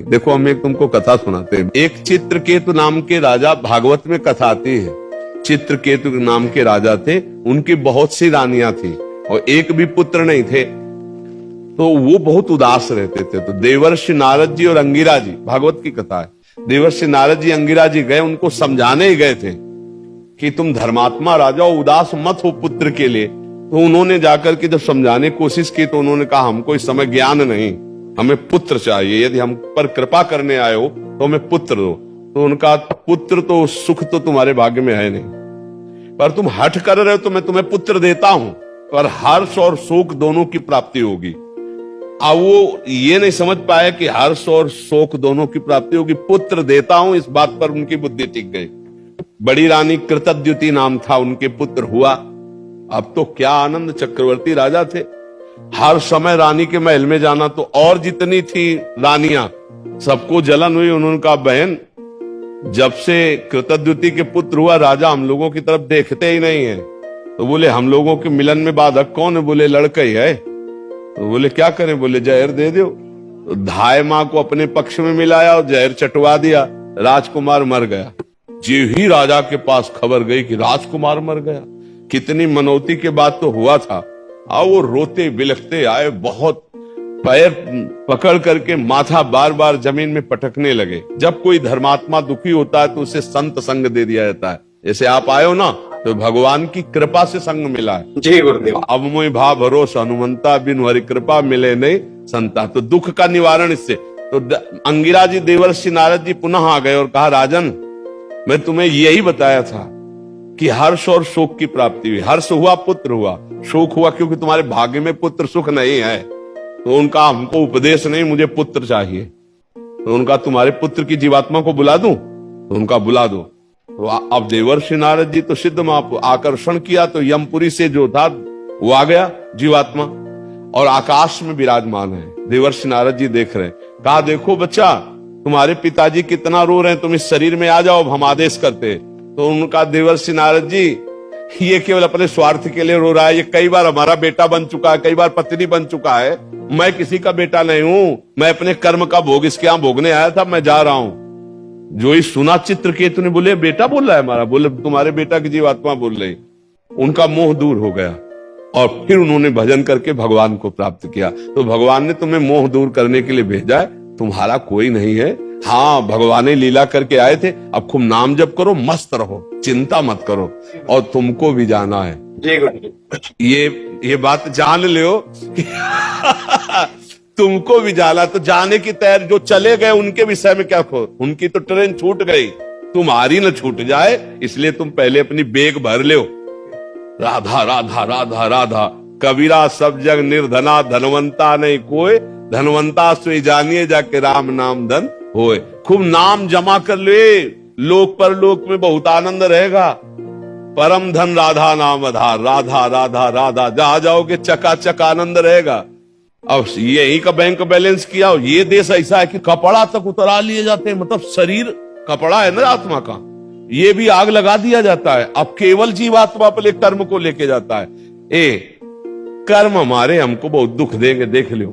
देखो हम एक तुमको कथा सुनाते हैं। एक चित्रकेतु नाम के राजा, भागवत में कथा आती है। चित्रकेतु नाम के राजा थे, उनकी बहुत सी रानियां थी और एक भी पुत्र नहीं थे। तो वो बहुत उदास रहते थे। तो देवर्षि नारद जी और अंगिरा जी, भागवत की कथा है, देवर्षि नारद जी अंगिरा जी गए, उनको समझाने ही गए थे कि तुम धर्मात्मा राजा हो, उदास मत हो पुत्र के लिए। तो उन्होंने जाकर के जब समझाने की कोशिश की तो उन्होंने कहा हमको इस समय ज्ञान नहीं, हमें पुत्र चाहिए। यदि हम पर कृपा करने आए हो तो हमें पुत्र दो। तो उनका पुत्र तो सुख तो तुम्हारे भाग्य में है नहीं, पर तुम हठ कर रहे हो तो मैं तुम्हें पुत्र देता हूं, पर हर्ष और शोक दोनों की प्राप्ति होगी। अब वो ये नहीं समझ पाए कि हर्ष और शोक दोनों की प्राप्ति होगी, पुत्र देता हूं, इस बात पर उनकी बुद्धि टिक गई। बड़ी रानी कृतद्युति नाम था, उनके पुत्र हुआ। अब तो क्या आनंद, चक्रवर्ती राजा थे। हर समय रानी के महल में जाना, तो और जितनी थी रानियां सबको जलन हुई। उन्होंने कहा बहन, जब से कृतद्युति के पुत्र हुआ राजा हम लोगों की तरफ देखते ही नहीं है। तो बोले हम लोगों के मिलन में बाधक कौन है? बोले लड़का ही है। तो बोले क्या करें? बोले जहर दे दो। तो धाय मां को अपने पक्ष में मिलाया और जहर चटवा दिया, राजकुमार मर गया। जी ही राजा के पास खबर गई कि राजकुमार मर गया। कितनी मनौती के बाद तो हुआ था। अब वो रोते बिलखते आए, बहुत पैर पकड़ करके माथा बार बार जमीन में पटकने लगे। जब कोई धर्मात्मा दुखी होता है तो उसे संत संग दे दिया जाता है। जैसे आप आए हो ना, तो भगवान की कृपा से संग मिला है। जी गुरुदेव। अब मोहि भा भरोसा हनुमंता, बिन हरि कृपा मिले नहीं संता। तो दुख का निवारण इससे। तो अंगिरा जी, देवर्षि नारद जी पुनः आ गए और कहा राजन, मैं तुम्हें यही बताया था कि हर्ष और शोक की प्राप्ति हुई। हर्ष हुआ, पुत्र हुआ, शोक हुआ क्योंकि तुम्हारे भाग्य में पुत्र सुख नहीं है। तो उनका हमको उपदेश नहीं, मुझे पुत्र चाहिए। तो उनका तुम्हारे पुत्र की जीवात्मा को बुला दूं? तो उनका बुला दो। तो अब देवर्षि नारद जी तो सिद्ध आकर्षण किया, तो यमपुरी से जो था वो आ गया जीवात्मा और आकाश में विराजमान है। देवर्षि नारद जी देख रहे, कहा देखो बच्चा, तुम्हारे पिताजी कितना रो रहे हैं, तुम इस शरीर में आ जाओ, हम आदेश करते। तो उनका देवर्षि नारद जी, ये केवल अपने स्वार्थ के लिए रो रहा है। ये कई बार हमारा बेटा बन चुका है, कई बार पत्नी बन चुका है। मैं किसी का बेटा नहीं हूं, मैं अपने कर्म का भोग इसके यहां भोगने आया था, मैं जा रहा हूं। जो ही सुना चित्रकेतु ने, बोले बेटा बोल रहा है हमारा? बोले तुम्हारे बेटा की जीवात्मा बोल रही। उनका मोह दूर हो गया और फिर उन्होंने भजन करके भगवान को प्राप्त किया। तो भगवान ने तुम्हें मोह दूर करने के लिए भेजा है, तुम्हारा कोई नहीं है। हाँ, भगवान ने लीला करके आए थे। अब खूब नाम जप करो, मस्त रहो, चिंता मत करो, और तुमको भी जाना है। ये बात जान लो कि तुमको भी जाना। तो जाने की तैयारी, जो चले गए उनके विषय में क्या खो, उनकी तो ट्रेन छूट गई, तुम्हारी न छूट जाए, इसलिए तुम पहले अपनी बेग भर लो। राधा राधा राधा राधा, कबीरा सब जग निर्धना, धनवंता नहीं कोई, धनवंता सोई जानिए जाके राम नाम धन होए। खूब नाम जमा कर ले, लोक पर लोक में बहुत आनंद रहेगा। परम धन राधा नाम आधार, राधा राधा राधा, जहां जाओगे चकाचक आनंद रहेगा। अब यही का बैंक बैलेंस किया। ये देश ऐसा है कि कपड़ा तक उतरा लिए जाते हैं, मतलब शरीर कपड़ा है ना आत्मा का, ये भी आग लगा दिया जाता है। अब केवल जीवात्मा अपने कर्म को लेके जाता है। कर्म हमारे हमको बहुत दुख देंगे, देख लो।